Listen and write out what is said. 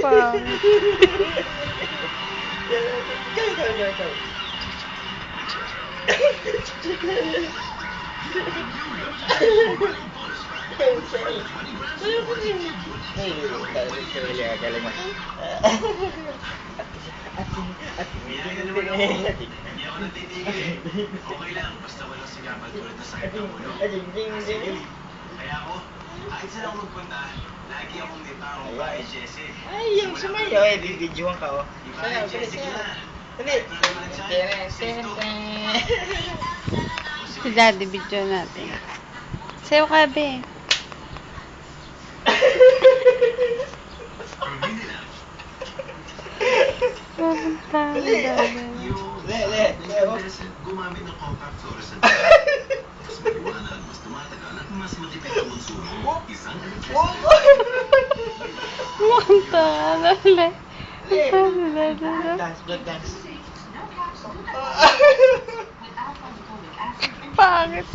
Pangit. Ikaw. Galing mo. Okay lang, basta walang singapal tulad na sakit ng ulo. Kaya ako, kahit saan ako magpunta, lagi akong may parang bahay Jesse. Ay, yung sumayo eh, bibidyohan ka oh. Bahay Jesse ko na. Dali. Si Daddy, video natin. Sayo ka, be. Pupunta ang Daddy. Gumamit ng compact fluorescent. Mas maliwanag, mas tumatagal at mas matipid ang konsumo. Isang Pumunta ka, dali. Dance. Pangit.